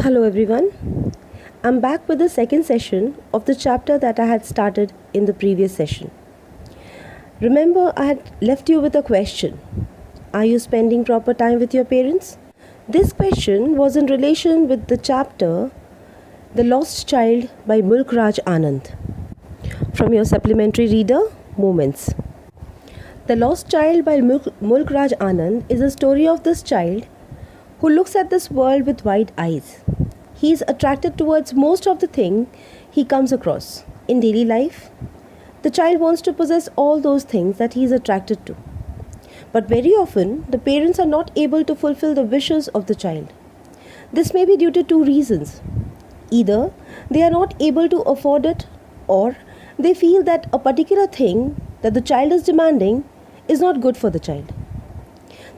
Hello everyone. I'm back with the second session of the chapter that I had started in the previous session. Remember, I had left you with a question. Are you spending proper time with your parents? This question was in relation with the chapter The Lost Child by Mulk Raj Anand from your supplementary reader, Moments. The Lost Child by Mulk Raj Anand is a story of this child who looks at this world with wide eyes. He is attracted towards most of the things he comes across. In daily life, the child wants to possess all those things that he is attracted to. But very often, the parents are not able to fulfill the wishes of the child. This may be due to two reasons. Either they are not able to afford it, or they feel that a particular thing that the child is demanding is not good for the child.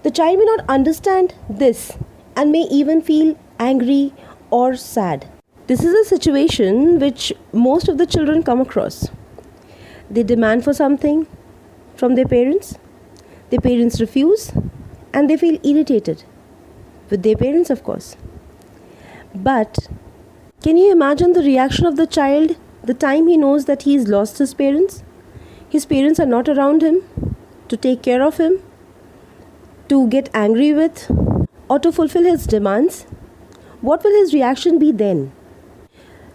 The child may not understand this and may even feel angry or sad. This is a situation which most of the children come across. They demand for something from their parents refuse, and they feel irritated with their parents, of course. But can you imagine the reaction of the child the time he knows that he has lost his parents? His parents are not around him to take care of him, to get angry with, or to fulfill his demands. What will his reaction be then?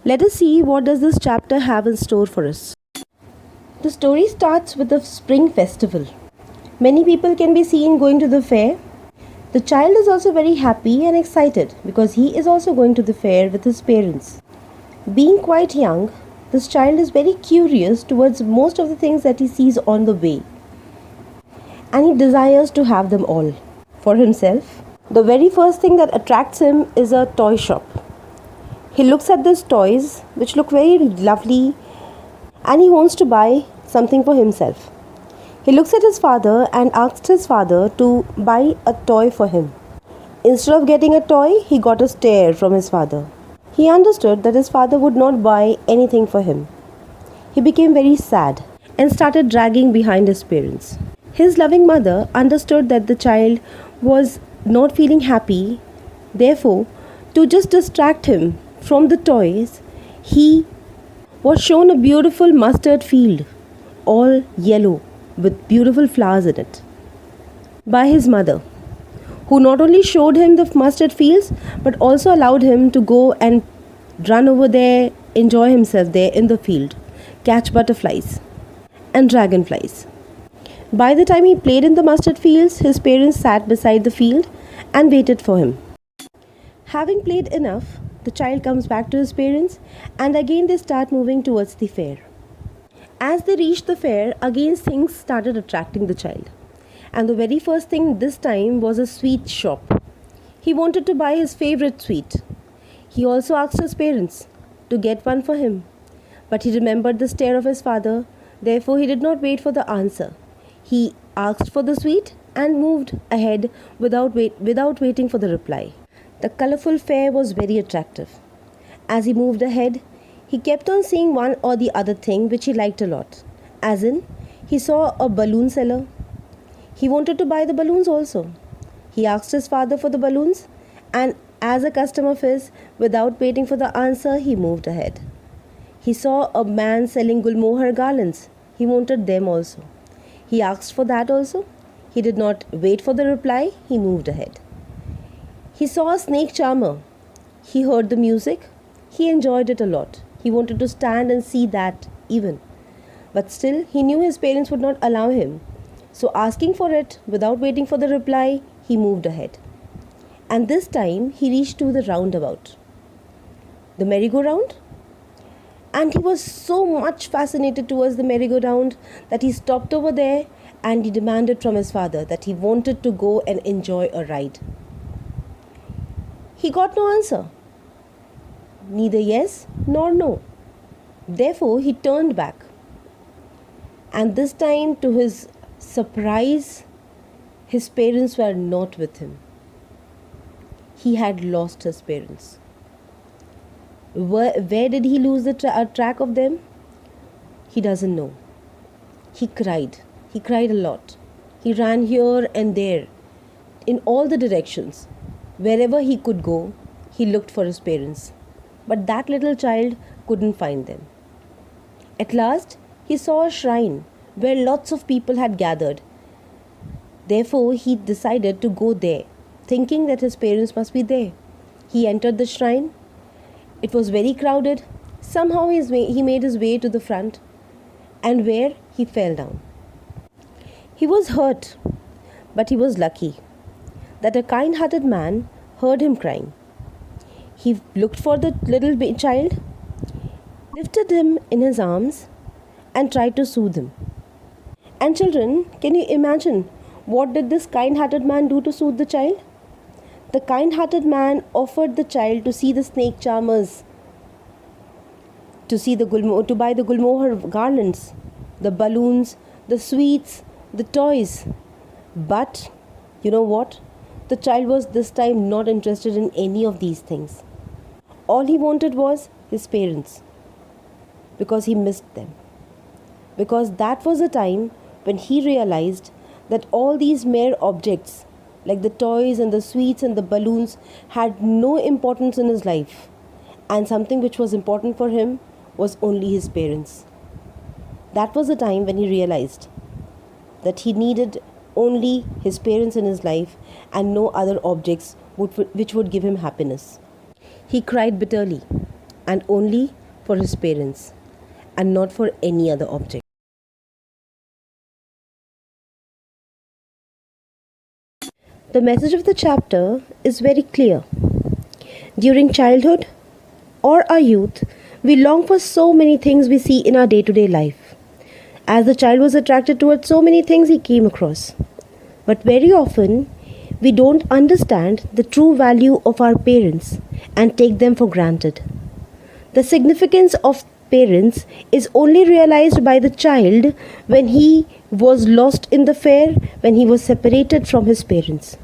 Let us see what does this chapter have in store for us. The story starts with the spring festival. Many people can be seen going to the fair. The child is also very happy and excited because he is also going to the fair with his parents. Being quite young, this child is very curious towards most of the things that he sees on the way, and he desires to have them all for himself. The very first thing that attracts him is a toy shop. He looks at these toys which look very lovely, and he wants to buy something for himself. He looks at his father and asks his father to buy a toy for him. Instead of getting a toy, he got a stare from his father. He understood that his father would not buy anything for him. He became very sad and started dragging behind his parents. His loving mother understood that the child was not feeling happy. Therefore, to just distract him from the toys, he was shown a beautiful mustard field, all yellow with beautiful flowers in it, by his mother, who not only showed him the mustard fields but also allowed him to go and run over there, enjoy himself there in the field, catch butterflies and dragonflies. By the time he played in the mustard fields, his parents sat beside the field and waited for him. Having played enough, the child comes back to his parents, and again they start moving towards the fair. As they reached the fair, again things started attracting the child. And the very first thing this time was a sweet shop. He wanted to buy his favorite sweet. He also asked his parents to get one for him. But he remembered the stare of his father, therefore he did not wait for the answer. He asked for the sweet and moved ahead without waiting for the reply. The colorful fair was very attractive. As he moved ahead, he kept on seeing one or the other thing which he liked a lot. As in, he saw a balloon seller. He wanted to buy the balloons also. He asked his father for the balloons, and as a custom of his, without waiting for the answer, he moved ahead. He saw a man selling gulmohar garlands. He wanted them also. He asked for that also. He did not wait for the reply. He moved ahead. He saw a snake charmer. He heard the music. He enjoyed it a lot. He wanted to stand and see that even. But still, he knew his parents would not allow him. So asking for it, without waiting for the reply, he moved ahead. And this time, he reached to the roundabout, the merry-go-round. And he was so much fascinated towards the merry-go-round that he stopped over there and he demanded from his father that he wanted to go and enjoy a ride. He got no answer, neither yes nor no. Therefore, he turned back. And this time, to his surprise, his parents were not with him. He had lost his parents. Where did he lose the track of them? He doesn't know. He cried. He cried a lot. He ran here and there in all the directions. Wherever he could go, he looked for his parents, but that little child couldn't find them. At last, he saw a shrine where lots of people had gathered. Therefore, he decided to go there, thinking that his parents must be there. He entered the shrine. It was very crowded. Somehow he made his way to the front, and where he fell down. He was hurt, but he was lucky that a kind-hearted man heard him crying. He looked for the little child, lifted him in his arms, and tried to soothe him. And children, can you imagine what did this kind-hearted man do to soothe the child? The kind-hearted man offered the child to see the snake charmers, to buy the Gulmohar garlands, the balloons, the sweets, the toys. But you know what? The child was this time not interested in any of these things. All he wanted was his parents, because he missed them. Because that was a time when he realized that all these mere objects, like the toys and the sweets and the balloons, had no importance in his life, and something which was important for him was only his parents. That was the time when he realized that he needed only his parents in his life and no other objects which would give him happiness. He cried bitterly, and only for his parents and not for any other object. The message of the chapter is very clear. During childhood or our youth, we long for so many things we see in our day-to-day life. As the child was attracted towards so many things he came across. But very often, we don't understand the true value of our parents and take them for granted. The significance of parents is only realized by the child when he was lost in the fair, when he was separated from his parents.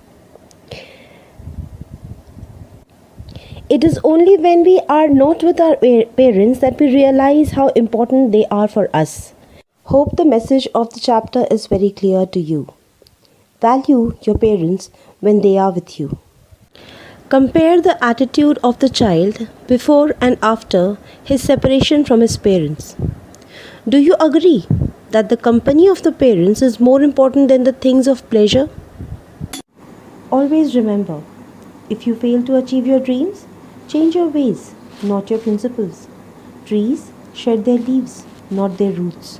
It is only when we are not with our parents that we realize how important they are for us. Hope the message of the chapter is very clear to you. Value your parents when they are with you. Compare the attitude of the child before and after his separation from his parents. Do you agree that the company of the parents is more important than the things of pleasure? Always remember, if you fail to achieve your dreams, change your ways, not your principles. Trees shed their leaves, not their roots.